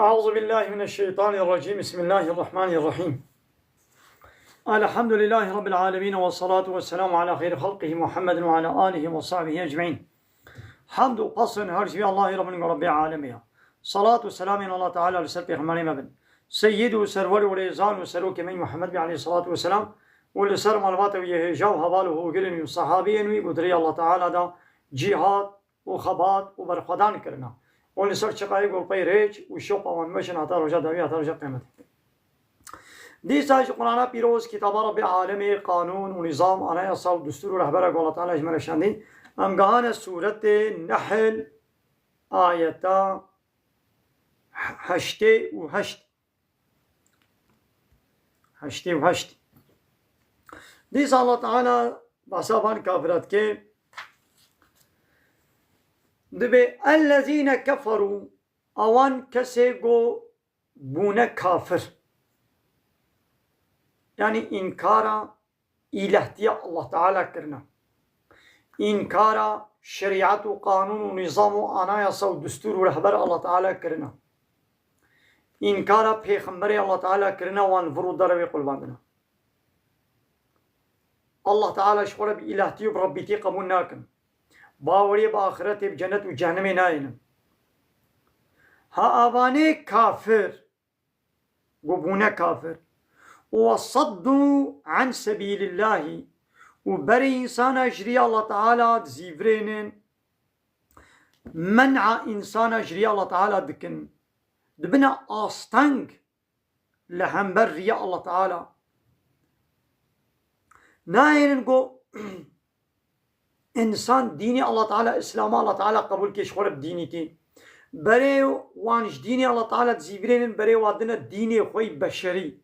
أعوذ بالله من الشيطان الرجيم. بسم الله الرحمن الرحيم. الحمد لله رب العالمين والصلاة والسلام على خير خلقه محمد وعلى آله وصحبه أجمعين. حمد و قصر هرجي الله رب العالمين. صلاة والسلام على الله تعالى لسر پیغمبر مبن سيد و سرور و ريزان و سروك من محمد عليه الصلاة والسلام ولسر معلومات ويهجاو هباله وقرن صحابين وقدري الله تعالى دا جهاد و خبات و برخدان کرنا ولسر شقائق و پیرج و شوق و مشن حتى رجا داوی حتى رجا قیمت دیسا قرآن پیروز کتاب رب العالمین قانون و نظام آنایاسا و دستور و رهبر الله تعالی اجمل شاندین امگان سورت نحل آیتا 88 دیسا الله تعالی بحثابان کافرات که دبی الذین کفروا اوان کسی گو بونه کافر yani inkara ilahtiya Allah Teala करना inkara şeriat و قانون و نظام و anayasa و دستور و رهبر Allah Teala करना inkara peygamberi Allah Teala करना وان فرودار ve قرباندنا Allah Teala şöyle bir ilahtiyi ve rabbiti kabul nakın باوری با آخرت بجنت و جهنم ناینم ها آوانه کافر گبونه کافر وصدوا عن سبيل الله وبري إنسان أجري الله تعالى زيفرين منع إنسان أجري الله تعالى دكن دبنا آستنگ لهم بري الله تعالى ناين قو إنسان ديني الله تعالى إسلام الله تعالى قبول كيش خورب ديني تي بري وانش ديني الله تعالى زيفرين بري وادنا ديني خوي بشري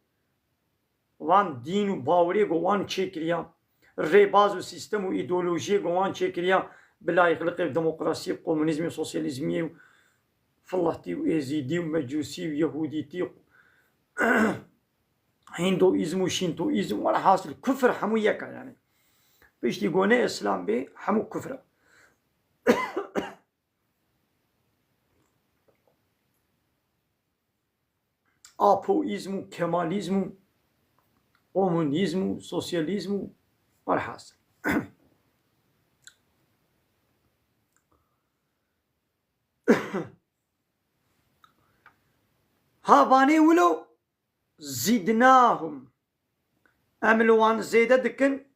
وان دین و باوری گوان چه کریا ریباز و سیستم و ایدئولوژی گوان چه کریا بلای خلق دموکراسی کمونیسم و سوسیالیسمی و فلسطی و ازیدی و مجوسی و یهودیتی هندویزم و شینتویزم و حاصل کفر همو یکا یعنی پیشتی گونه اسلام به همو کفر آپویزم و کمالیزم و komünizm, sosyalizm والحاصل هاباني ولو زدناهم أملوان زيادة دكن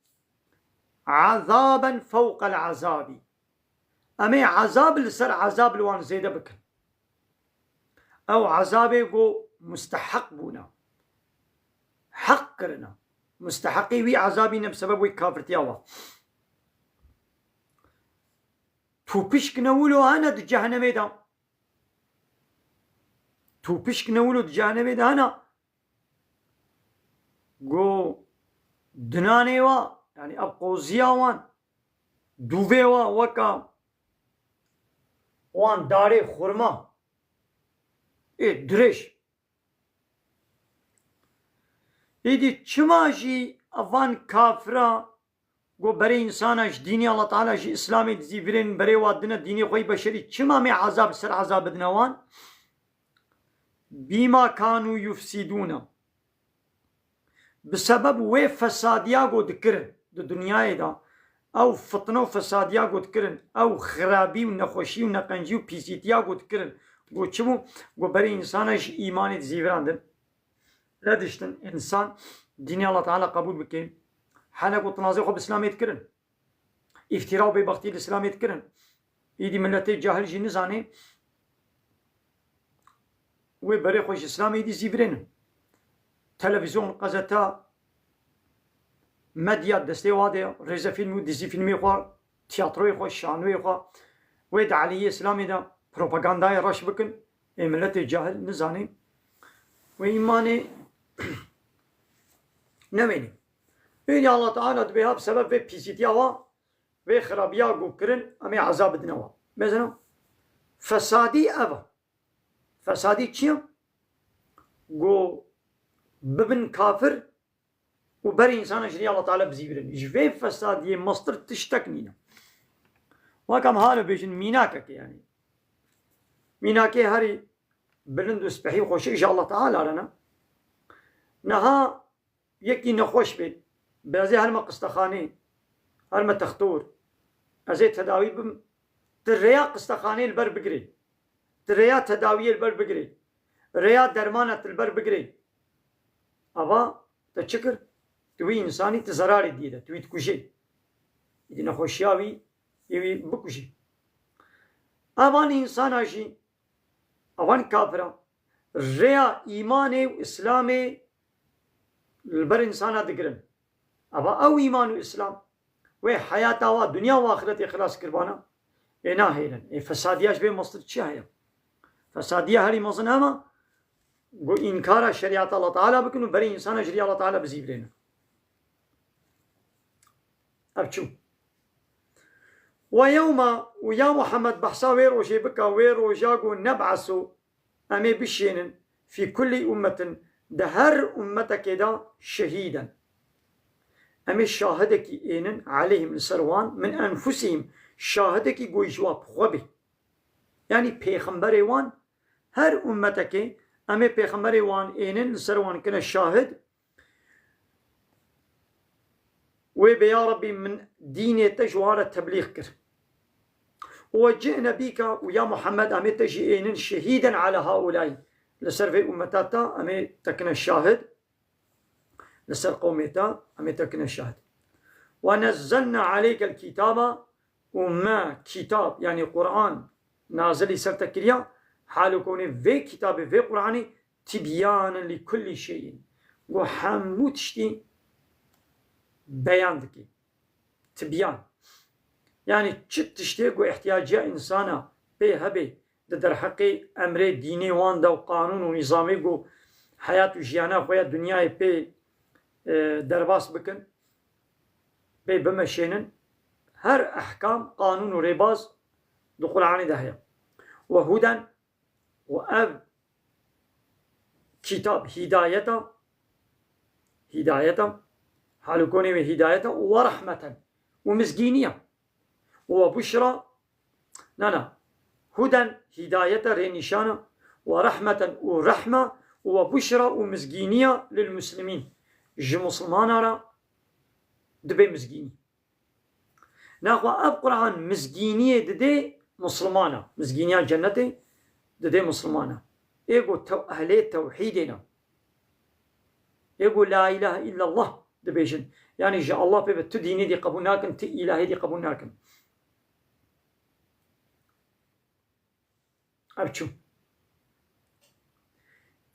عذابا فوق العذاب أمي عذاب لسر عذاب لوان زيادة بكن أو عذابي قو مستحق بونا حق کرنا مستحقی وی عذابی نه بسبب وی کافرتی آوا تو پیشک نولو هانا دو جهنمی دا تو پیشک نولو دو جهنمی دا هانا گو دنانی وا yani ابقوزیا وان دووی وا وکا وان داره خورما درش ایدی چما جی اوان کافرا گو برای انسانش دینی الله تعالی جی اسلامی زیورین برای وادنا دینی خوی بشری چما می عذاب سر عذاب بدنوان بیما کانو یفسیدونا بسبب وی فسادیا گو دکرن دو دنیای دا او فتنه و فسادیا گو دکرن او خرابی و نخوشی و نقنجی و پیسیتیا گو دکرن گو چمو گو برای انسانش ایمانی زیوراندن لدشتن انسان ديني الله تعالى قبول بكين حالك وتنازع خب اسلام يتكرن افتراء ببختي الاسلام يتكرن يدي ملتي جاهل جي نزاني وبري خوش اسلام يدي زيفرين تلفزيون قزتا مديا دستي وادي ريزا فيلم ديزي فيلمي خوا تياتروي خوا شانوي خوا ويد علي اسلامي دا بروباغندا رش بكن ملتي جاهل نزاني وإيماني نمینی این الله تعالی به سبب و پیسیتیا و خرابیا گو کرن امی عذاب دنوا مثلا فسادی اوا فسادی چیم گو ببن کافر و بر انسان جری الله تعالی بزیبرن جوی فسادی مصدر تشتکنینا و کم حال بیشن مینا که یعنی مینا که هری بلند و سپحی و خوشی الله تعالی لنا نها یکی نخوش بید بازی هرما قستخانه هرما تختور ازي تداوي بم تريا قستخانه البر بقري تريا تداوي البر بقري ريا درمانة البر بقري أبا تشكر توي إنساني تزراري ديدا توي تكوشي إذا نخوشياوي يوي بكوشي أبان إنسان هاشي أبان كافرة ريا إيماني وإسلامي البر إنسانا دقرن أبا أو إيمان وإسلام وی حیات آوا دنیا و آخرت اخلاص کروانا اینا هیلن فسادیاش به مصدر چی هیا فسادیا هری مصدر اما گو انکار شریعت الله تعالی بکنو برای انسان شریعت الله تعالی بزیبرینه اب چو ويا محمد بحثا ويروشي بكا ويروجاقو نبعثو أمي بشينن في كل أمة دهر أمتك دا شهيدا أمي شاهدك إينن عليهم السروان من أنفسهم شاهدك قوي جواب خوبي يعني پیغمبر وان هر أمتك أمي پیغمبر وان إينن السروان كنا شاهد وبيا ربي من ديني تجوار التبليغ كر وجئنا بك ويا محمد أمي تجي إينن شهيدا على هؤلاء لسر في أمتاتا أمي تكنا شاهد لسر قوميتا أمي تكنا شاهد ونزلنا عليك الكتاب وما كتاب يعني قرآن نازل سرتكريا حال كوني في كتاب في قرآن تبيانا لكل شيء وحموتشتي بيان دكي تبيان يعني تشتيق واحتياجات إنسانا بيه هبي در حقي أمر ديني وان دا وقانون ونظامي جو حياة وجيانا خويا الدنيا بي درباس بكن بي بمشينن هر أحكام قانون ورباز دخول عن دهيا وهدى وأب كتاب هداية حال كوني هداية ورحمة ومسكينية وبشرى لا هدى هداية رينشانة ورحمة ورحمة وبشرى ومسكينية للمسلمين جي مسلمان را دبي مسكيني ناخو اب قرآن مسكينية ددي مسلمانة مسكينية جنتي ددي مسلمانة ايقو أهلي توحيدنا ايقو لا إله إلا الله دبيجن يعني جاء الله بيبت ديني دي قبولناكم تي إلهي دي قبولناكم أبشو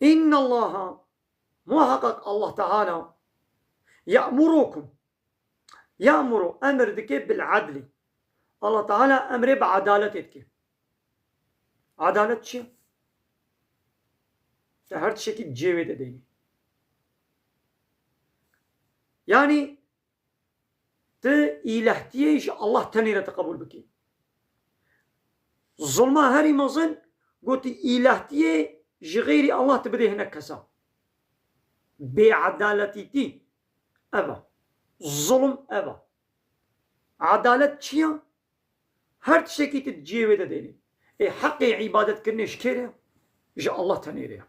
إن الله محقق الله تعالى يأمر أمر دكي بالعدل الله تعالى أمر بعدالتك عدالة شيء هر شيء جيوه ديني يعني إلهتيش الله تنير تقبل بكي ظلمة هري مظن قلت إلهتي جغيري الله تبدي هناك كسا بعدالتي أبا ظلم أبا عدالة شيا هر شيء تتجيوه ديني حقي عبادة كرنيش كيريا جاء الله تنيريا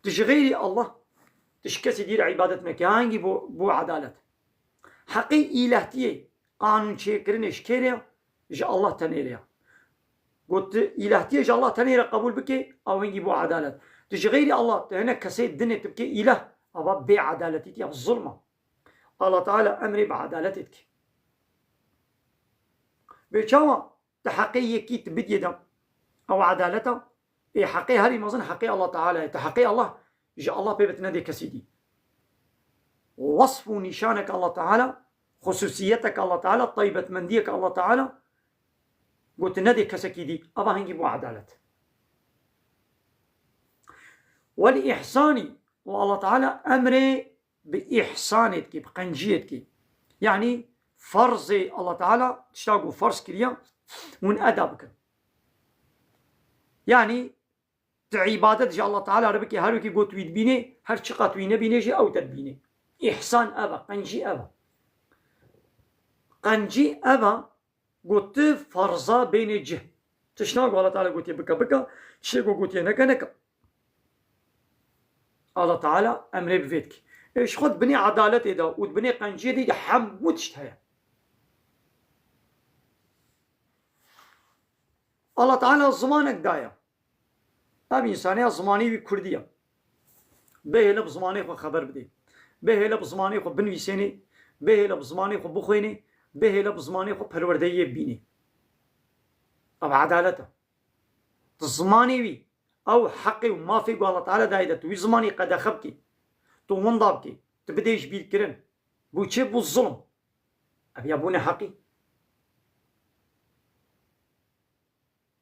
تجغيري الله تشكسي دير عبادة مكانجي بو عدالة حقي إلهتي قانون شيء كرنيش كيريا جاء الله تنيريا قلت إلهتي جاء الله تنيريا قبول بكي أو ينجي بو عدالة تجغيري الله هنا كسيد الدنيا تبكي إله أبا بعدالتي تي الظلمة الله تعالى أمري بعدالتك بيشاوا تحقي كي تبدي دم أو عدالته إيه حقي هاري مظن حقي الله تعالى تحقي الله جاء الله بيبتنا دي كسيدي وصف نشانك الله تعالى خصوصيتك الله تعالى طيبة منديك الله تعالى قلت ندي كسكيدي أبا هنجيبوا عدالة والإحسان والله تعالى أمري بإحسانك بقنجيتك يعني فرض الله تعالى تشتاقوا فرض كريا من أدبك يعني عبادة جاء الله تعالى ربك هروكي قوت ويد بيني هر شقات وينه بيني أو تدبيني إحسان أبا قنجي أبا قنجي أبا قلت فرضا بين جه تشناق الله تعالى قوتي بكا بكا تشيكو قوتي نكا نكا الله تعالى أمري بفيتك إيش خد بني عدالتي دا وتبني قنجي دي حمود تشتهي الله تعالى زمانك دايا أبي إنسانية زماني بكردية به لب زماني خو خبر بدي به لب زماني خو بنويسيني به لب زماني خو بخويني به لب زماني خو پروردهي بيني أب عدالته زماني بي أو حقي وما في الله تعالى دايدا توي زماني قد أخبكي تو وندابكي تبديش بيكرن بو چه بو الظلم أبي أبوني حقي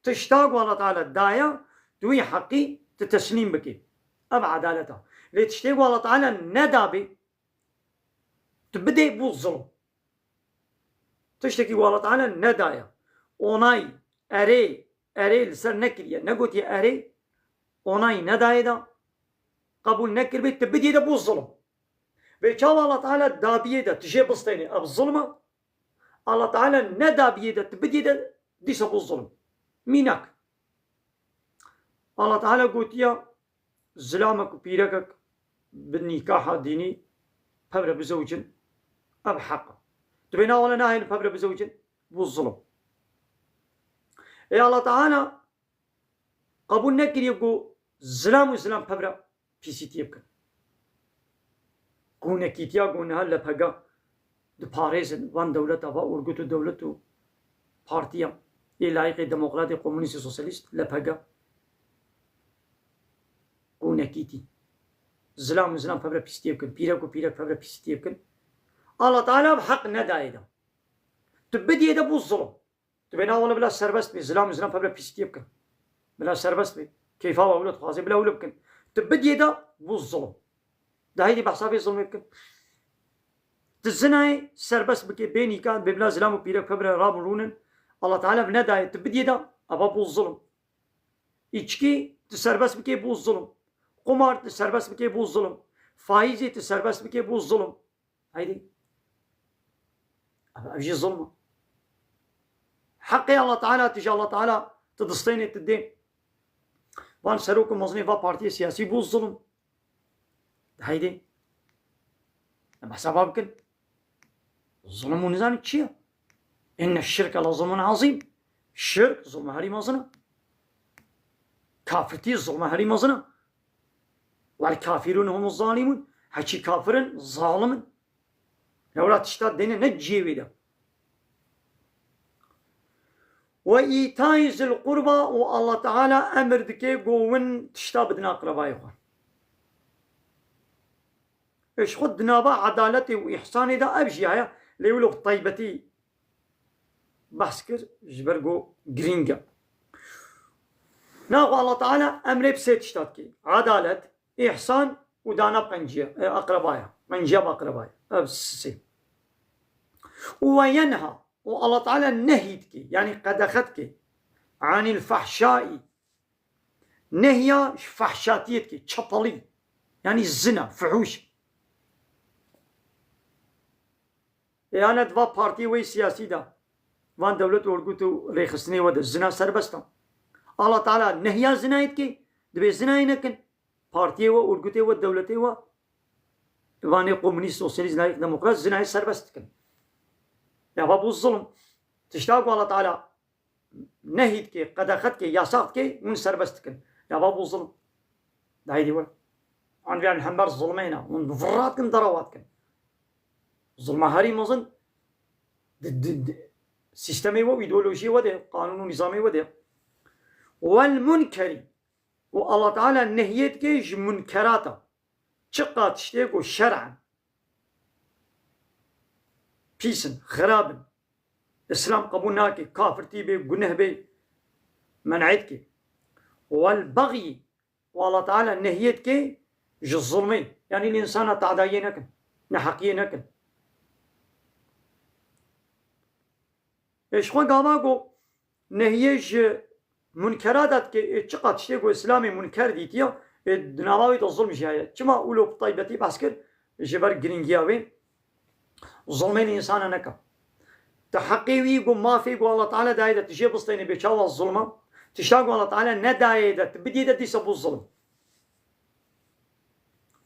تشتاق الله تعالى دايا توي حقي تتسليم بكي أب عدالته اللي تشتاق الله تعالى ندابي تبدي بو الظلم تشتكي الله تعالى ندايا onay اري لسر نكريا نقوتي اري onay ندايا دا قبول نكر بيت تبدي دا بو الظلم بيشاو الله تعالى دابيه دا تجي بسطيني اب الظلمة الله تعالى ندابيه دا تبدي دا ديس ابو الظلم مينك الله تعالى قوتيا زلامك وبيركك بالنكاح ديني ببر بزوجن اب حقه تبينا ولا ناهي ببر بزوجن بو الظلم يا الله تعالى قبول نكر يبقو زلام وزلام ببر بيسيتي يبكن قونا كيتيا قونا هلا بقى دو باريزن وان دولتا و ارغوتو دولتو بارتيا لايقي ديمقراطي كومونيست سوسياليست لبقى قونا كيتي زلام وزلام ببر بيسيتي يبكن بيرك وبيرك ببر بيسيتي يبكن الله تعالى بحق ندايدا تبدي يدا بو الظلم تبينا ولا بلا سربست بي زلام وزلام ببر بيسيتي يبكن بلا سربست بي كيف هو أولاد خاصي بلا أولاد بكن تبدي يدا بو الظلم ده هيدي بحسها في ظلم يمكن تزناي سربس بكي بيني كان ببلا زلام وبيرك كبر راب رونن الله تعالى بنداي تبدي يدا أبا بو الظلم إچكي تسربس بكي بو الظلم قمار تسربس بكي بو الظلم فايزي تسربس بكي بو الظلم هيدي أبا أبجي ظلمه حقي الله تعالى تجي الله تعالى تدستيني تدين وان سروك مزني فا بارتي سياسي بو الظلم هيدي لما حسابها بكن الظلم ونظام تشيا إن الشرك لظلم عظيم الشرك ظلم هري مزنا كافرتي ظلم هري مزنا والكافرون هم الظالمون هكي كافرن ظالم لو لا تشتاد دينا نجي بيدا وإيتاء ذي القربى والله تعالى أمر دكي قوون تشتا بدنا أقربا يخوان إيش خد نابا عدالتي وإحساني دا أبجي هيا ليولو طيبتي بحسكر جبرقو جرينجا ناقو الله تعالى أمري بسيت تشتاتكي عدالة إحسان ودانا بقنجية أقربايا منجيب أقربايا أبسسي وينهى والله تعالى نهيتك يعني قد أخذك عن الفحشاء نهي فحشاتيتك تشطلي يعني الزنا فحوش يعني دفا بارتي وي سياسي دا وان دولت ورقوتو ريخستني ودا الزنا سربستا الله تعالى نهي زنايتك دبي زناي نكن بارتي ورقوتي ودولتي و واني كومونيست سوسياليست نايك ديمقراط زناي سربستكن يا بابو الظلم تشتاق الله تعالى نهيتك قد أخذك ياساتك من سربستكن يا بابو الظلم ده هيدي ولا عن بيان الحمبار الظلمينا ونفراتكن درواتكن ظلم هاري مزن سيستمي وإيديولوجي وده قانون ونظامي وده والمنكر والله تعالى نهيتك منكراتا شقات تشتاق شرعا بيسن خرابن إسلام قبولناكي كافرتي بي قنه بي منعتك والبغي والله تعالى نهيتك الظلمين يعني الإنسان تعداينك نحقينك إيش خو قاماكو نهيج منكراتك اتشقات شتيكو إسلامي منكر ديتيا دناوي الظلم جاية كما أولو بطيبتي باسكر جبر جرينجياوين ظلمين إنسانا نكا تحقيوي قو ما في قو الله تعالى دايدا تجي بسطيني بيشاوى الظلمة تشتاق الله تعالى ندايدت بديدة دي سبو الظلم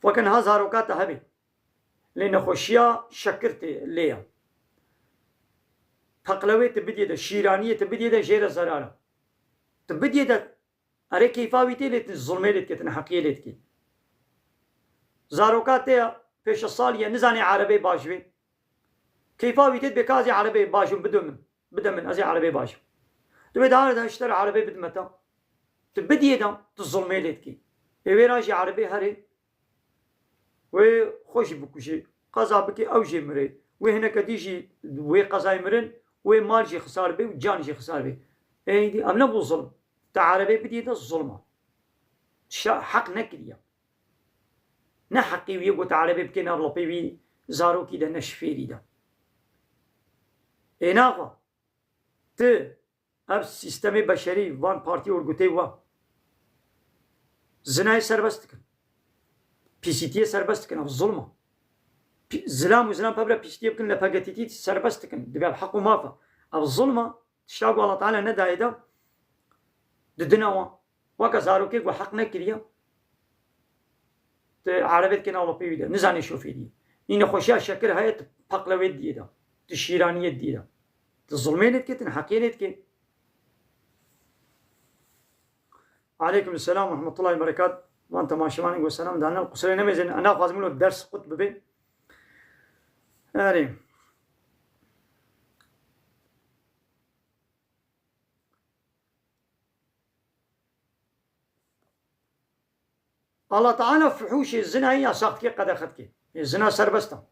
وكان هذا روكات هبي لأن خوشيا شكرت ليا تقلوي تبديدة شيرانية تبديدة جيرة زرارة تبديدة أري كيفاوي تيلت الظلمي لتكي تنحقية لتكي زاروكات پیش الصالية نزاني عربي باشوي كيفاوي تيت بكازي عربي باشو بدمن أزي عربي باشو تبي دار اشتري عربي بدمتا تبديدة الظلمي لتكي يويراجي عربي هري وخوش بكوشي قضا بكي أو جي مري وهنا كديجي وقضاي مرن ومال جي خسار بي وجان جي خسار بي اي دي أمنا بو ظلم تعربي بديدة الظلمة حق نكريا نحقي ويقو تعربي بكينا رلبي وي زارو كي ده نشفيري ده إناغا أب سيستمي بشري وان بارتي ورقوتي وا زناي سربستكن بيسيتي سربستكن أف الظلمة زلام وزلام بابلا بيسيتي بكن لفاقتيتي سربستكن دبي الحق ومافا أف الظلمة تشتاقوا الله تعالى نداي ده ددناوا وكا زارو كي وحق نكريا عربيت كنا والله بيدا نزاني شوفي دي إن خوشيا شكر هاي تقلويت دي ده تشيرانية دي ده تظلمين كي تنحقين كي عليكم السلام ورحمة الله وبركاته وأنت ما شمانك والسلام دعنا القصرين نمزين أنا خازم له الدرس قطب بي أريم الله تعالى فحوش الزنا هي ساقط كي قد أخذ كي الزنا سربستا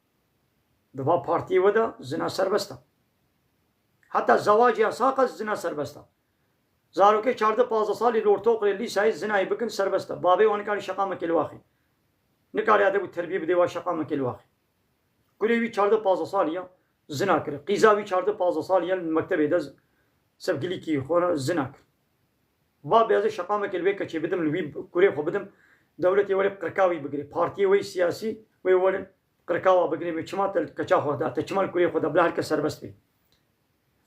دفا بارتي ودا زنا سربستا حتى الزواج يا ساقط الزنا سربستا زارو كي 4-5 سالي لورتوق اللي ساي الزنا يبكن سربستا بابي وان كان شقامة كيلواخي نكاري هذا بالتربية بدي شقامة كيلواخي كل 4-5 سالية زنا كر قيزاوي 4-5 سالية المكتب يدز سبقلي كي خورا زنا كر بابي هذا شقامة كيلوي كشي بدم الوي كوري خو بدم دولتي وري قركاوي بقري بارتي وي سياسي وي وري قركاوا بقري بچمات الكچا خدا تچمال كوري خدا بلا هلك سربست بي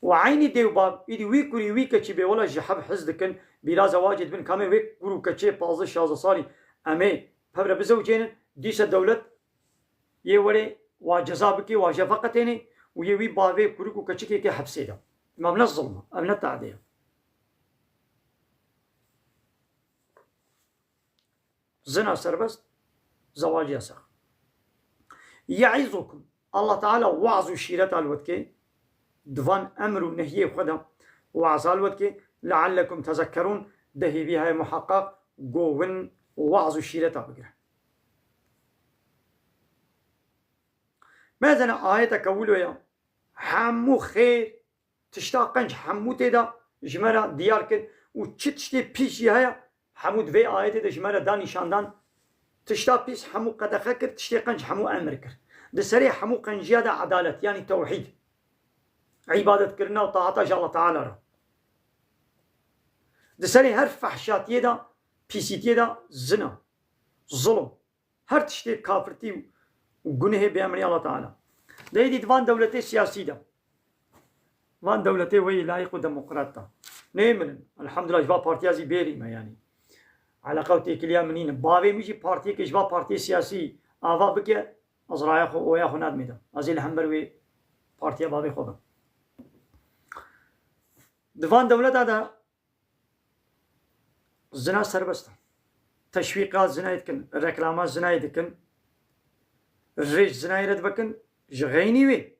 وعيني ديو باب يدي وي كوري وي كچي بي ولا جحب حزدكن بلا زواج بن كامي وي كورو كچي 15 سالي امي فبر بزوجين ديس الدولة يوري وجزابكي وجفقتني ويوي بابي كورو كچي كي حبسيدا ما من الظلم من التعديه زنا سربست زواج يسخ يعظكم الله تعالى وعظ شيرة الوتكي دفان أمر نهي خدا وعظ الوتكي لعلكم تذكرون دهي بها محقق قوون وعظ شيرة بقرة ماذا آية كولو يا حمو خير تشتاقنج حمو تيدا جمرة دياركن وچتشتي بيشي هيا حمود في آية دجمالة داني شاندان تشتا بيس حمو قد خكر تشتي قنج حمو أمر كر دسري حمو قنجيادة عدالة يعني توحيد عبادة كرنا وطاعة الله تعالى را دسري هر فحشات يدا بيسيت يدا زنا ظلم هر تشتي كافرتي وقنه بأمر الله تعالى ده يدي دوان دولتي سياسي دا وان دولتي وي لايق وديمقراطة نيمن الحمد لله جوا بارتيازي بيري ما يعني علاقه كليا منين بابي مشي بارتي كجوا بارتي سياسي آوا بكي أزرايا خو ويا خو ناد ميدا أزيل همبروي بارتي بابي خوبا دفان دولة هذا زنا سربستا تشويقات زنا يدكن ركلامات زنا يدكن الريج زنا يرد بكن جغيني وي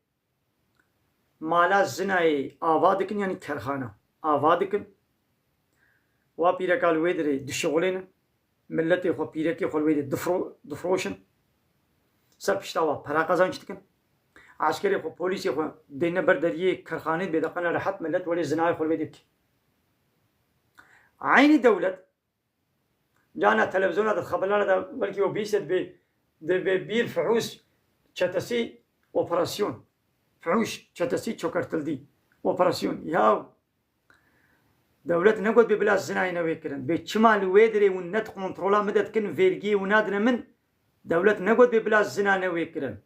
مالا زنا آوا دكن يعني كرخانة آوا دكن و پیرکال ویدری دشغلین ملتی خو پیرکی خو ویدی دفروشن سر پشتاوا پرا قزانچ دکن عسکری خو پولیسی خو دینه بردریه کرخانه بدقنا راحت ملت ولی زنای خو ویدی عین دولت جانا تلفزيون خبرنا ده بلكي وبيست بير فعوس تشتسي اوبراسيون فعوش تشتسي تشوكرتلدي اوبراسيون يا دولت نقود ببلاش زناي نويكرن بشمال ويدري ونت كنترولا مدد كن فيرجي ونادر من دولت نقود ببلاش زنا نويكرن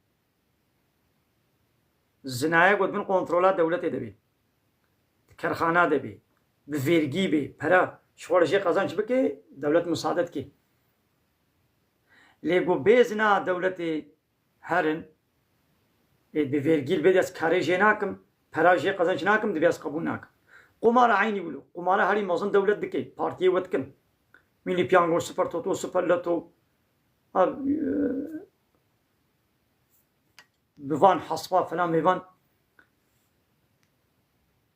زناي قد من كنترولا دولت دبي كرخانه دبي بفێرگی بێ پەرا شخۆرەژێ قەزانج بکێ دەولەت مساعدەت کێ لێگۆ بێزنا دەولەتێ هەرن بفێرگیل بێ دەست کارێژێ ناکەم پەراژێ قەزانج ناکەم دەبێت قبول ناکەم قمارە عینی ولو قمارە هەری مەزن دەولەت دکەی پارتیە وەتکن میلی پیانگۆ سوپەر تۆتۆ سوپەر لەتۆ بڤان حەسپا فلان بێڤان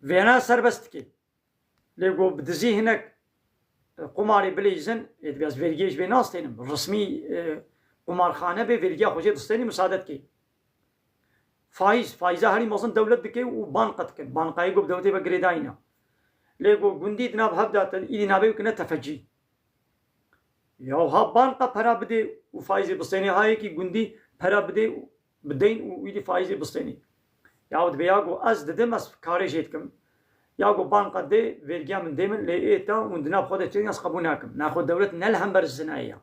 vêna serbest dike lê got bi dizî hinek qumarê bilêjin dibêz vergiyê ji vê nastênim resmî qumarxane bê vergiya xwe jê distênî misadet kê faiza herî mezin dewlet dike û banqa dikin banqayê got bi dewletê ve girêdayîna lê got gundî di nav hev datin îdî navê bikine tefecî ya ha banqa pera bide û faizê bistênî hayekî gundî pera bide bideyn û îdî faizê bistênî ya dibe ya got ez didim ez karê jê dikim ya got banqa dê vergiya min dê min lê êta û di nav xwe de çêne ez qebûl nakim naxwe dewlet ne li hember zinayê ye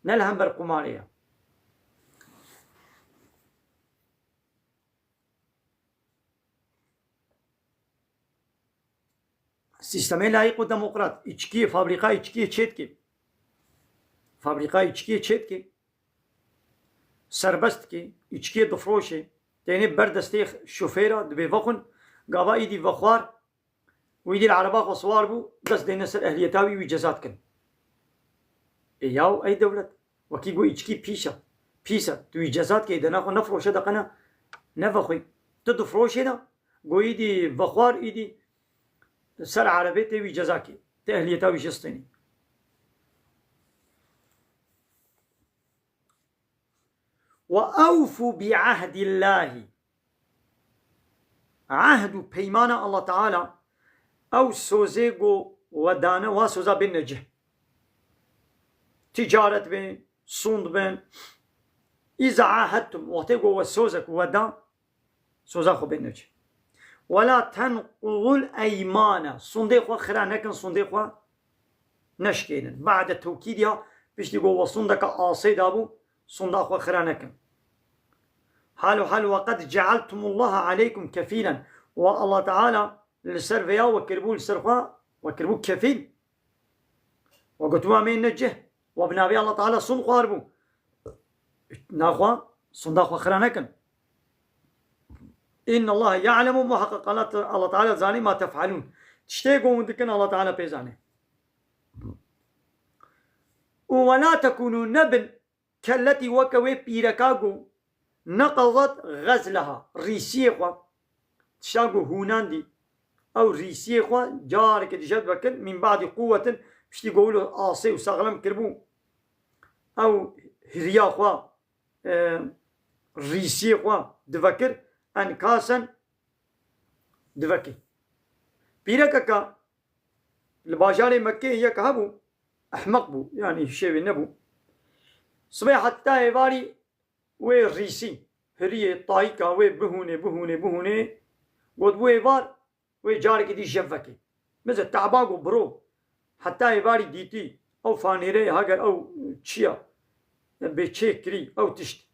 ne li hember qumarê ye Sistemê layık û demokrat içkiye fabrika içkiye çêdikê fabrika içkiye çêdikê serbest dike içkiye difroşe tenê ber destê şofêra dibê vexwin gava îdî vexwar û îdî li ereba xwe swar bû dest dêne ser ehliyeta wî wî ceza dikin yaw ey dewlet wekî got içkî pîs e tu wî ceza dikê dena xwe nefroşe deqene nevexwî tu difroşê ne got îdî vexwar îdî سر عربي تي جزاكي تأهلية وجستني وأوفوا بعهد الله عهد بيمان الله تعالى أو سوزيغو ودانا وسوزا بالنجح تجارة بين صند بين إذا عاهدتم وتيغو وسوزك ودان سوزاخو بالنجح ولا تنقضوا الأيمان صنديق خرانك صنديق نشكين بعد توكيدها باش تقول وصندك آصي دابو صندوق خرانك حال وقد جعلتم الله عليكم كفيلا والله تعالى للسرفيا وكربو للسرفا وكربو كفيل وقلتوا من نجه وبنابي الله تعالى صندوق هاربو ناخوا صندوق خرانك إن الله يعلم محقق الله تعالى زاني ما تفعلون تشتيقوا مدكن الله تعالى بيزاني ولا تكونوا نبل كالتي وكوي بيركاغو نقضت غزلها ريسيخوا تشاغو هوناندي أو ريسيخوا جارك ديشات بكن من بعد قوة بشتي قولوا آصي وساغلم كربو أو هرياخوا ريسيخوا دفكر أنكاسا دفكي بيركاكا الباجاري مكي هي كهبو أحمق بو يعني شيء نبو صبي حتى يباري وي ريسي هريه طايكا وي بهوني قد وي بار وي جارك دي شفكي مثل تعباقو برو حتى يباري ديتي أو فانيري هاجر أو تشيا بيتشيكري أو تشت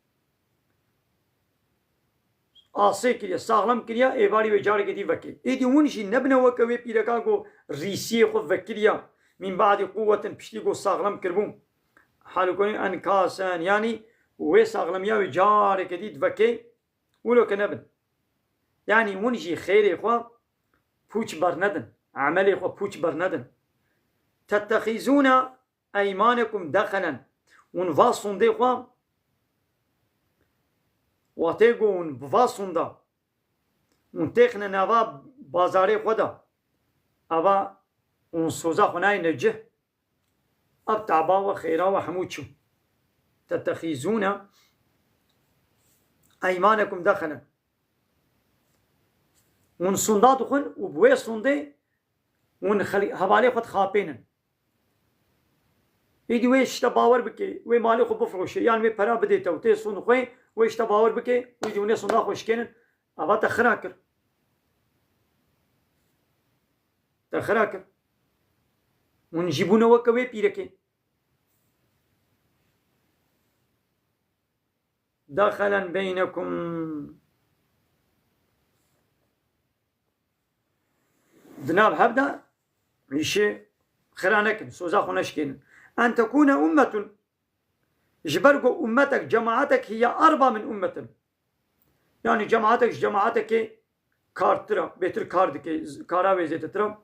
آسه کریه ساغلم کریه ایواری و جاری کدی وکی ایدی اونشی نبنه وکوی پیرکا گو ریسی خود وکریه من بعد قوة پشتی گو ساغلم کربون حالو کنی انکاسن یعنی وی ساغلمیا و جاری کدی وکی ولو که نبن یعنی اونشی خیری خود پوچ بر ندن عملی خود پوچ بر ندن تتخذون ایمانکم دخلا اون واصنده خود واتيغون بفاسوندا اون تخن نوا بازاري خدا اوا اون سوزا خناي نجه اب تعبا وخيرا وحموتشو تتخذون ايمانكم دخلا اون سوندا دخن وبوي سوندي اون حوالي خد خابينن ايدي ويش تباور بكي وي مالي خو بفروشي يعني وي برا بديتو تي سون خوي ويش تباور بكي ويدي وني صندوق وشكين أبا تخراكر ونجيبونه وكوي بيركي دخلا بينكم دناب هبدا يشي خرانك سوزا خنشكين أن تكون أمة جبرقو أمتك جماعتك هي أربع من أمة يعني جماعتك كارترا بيتر كاردك كارا وزيتترا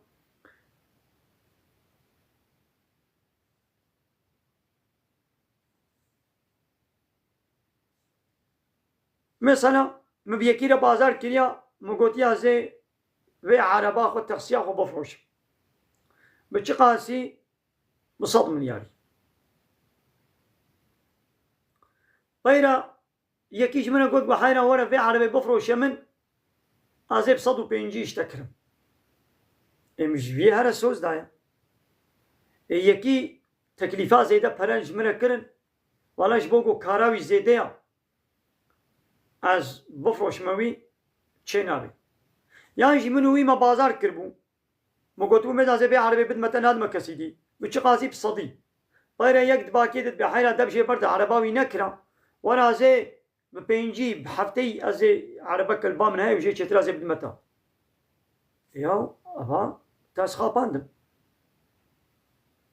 مثلا مبيكي بازار كريا مقوتيا زي في عربا خو تخسيا خو بفروش بچي قاسي بصد ملياري غير يكيش من قلت بحينا ورا في عربي بفروش من ازيب صدو بينجيش تكرم مش فيها رسوز دايا يكي تكليفا زيدا برنج من كرن ولاش بوغو كاراوي زيدا از بفروش موي چنابي يعني منوي ما بازار كربو مقوتو مدازي بي عربي بد متناد مكسيدي بچي قاسي بصدي غير يك دباكيد بحيلا دبشي برد عرباوي نكرا ورا زي بينجي بحفتي ازي عربك البام هاي وجي چترا زي بد متا ياو ابا تاس خاپاندم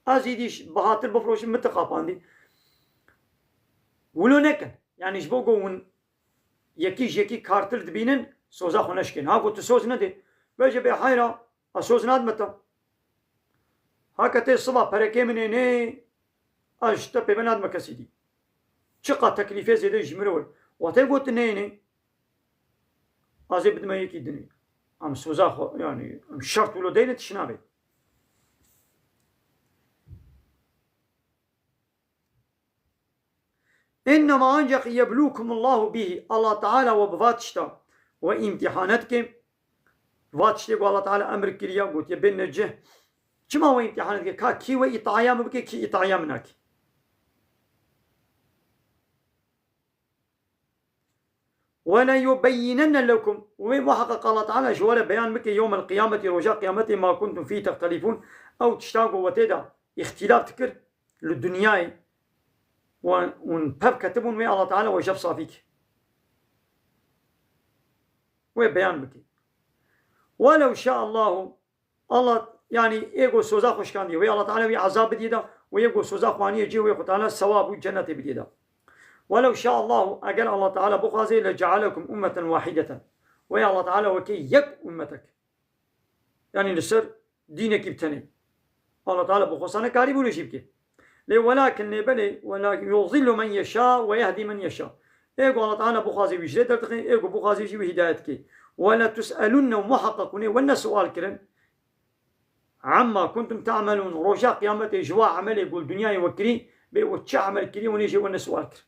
ازيديش بهاتر بفروش مت خاپاندي ولو نكن يعني جبوغون يكي كارتل دبينن سوزا خونشكن ها قلت سوز ندي بيجي بحيرة اسوز ناد متى هكذا الصبح بركي من هنا اشتا بمناد مكسيدي شقا تكليفه زيادة جمرول واتي قلت نيني ازي بدما يكي دني ام سوزا خو يعني ام شرط ولو دينة تشنابي إنما أنجق يبلوكم الله به الله تعالى وبفاتشتا وامتحاناتك فاتشتا الله تعالى أمر كريا قلت يبين نجه كما هو امتحاناتك كا كي وإطعيام بك كي إطعيام ناك ولا يبينن لكم وحقق الله تعالى شوال بيان بك يوم القيامة رجاء قيامته ما كنتم فيه تختلفون أو تشتاقوا وتدا اختلاف تكر للدنيا ونباب كتبون من الله تعالى وجب صافيك وبيان بك ولو شاء الله يعني ايغو سوزا خوش كان دي وي الله تعالى وي عذاب بديدا ويغو سوزا خواني يجي وي تعالى ثواب الجنه بديدا ولو شاء الله اجل الله تعالى بخازي لجعلكم امه واحده وي الله تعالى وكي يك امتك يعني نسر دينك يبتني الله تعالى بخصانه كاري بولو شيبكي ولكن نبلي ولكن يضل من يشاء ويهدي من يشاء ايغو الله تعالى بخازي وجدت ايغو بخازي شي هدايتك ولا تسالون محققون ولا سؤال كرن عما كنتم تعملون رجاء قيامته جوا عمل يقول دنيا يوكري بيوتش عمل كري ونيجي ولا سؤال كر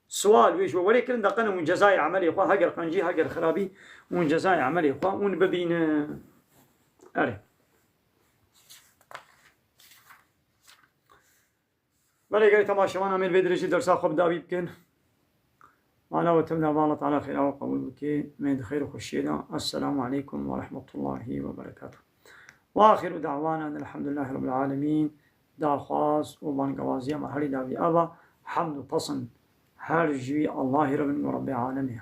سؤال ويش ولكن دقنا من جزاء عمل يخوا هاجر قنجي هاجر خرابي من جزاء عمل يخوا ونبين اري بله قال تماشانا من بدرجي درس خب داوي بكن معنا وتمنى الله تعالى خير وقبول بك من خير وخشينا السلام عليكم ورحمة الله وبركاته وآخر دعوانا أن الحمد لله رب العالمين دا خاص وبان قوازيا محري داوي أبا حمد تصن هر جوي الله رب العالمين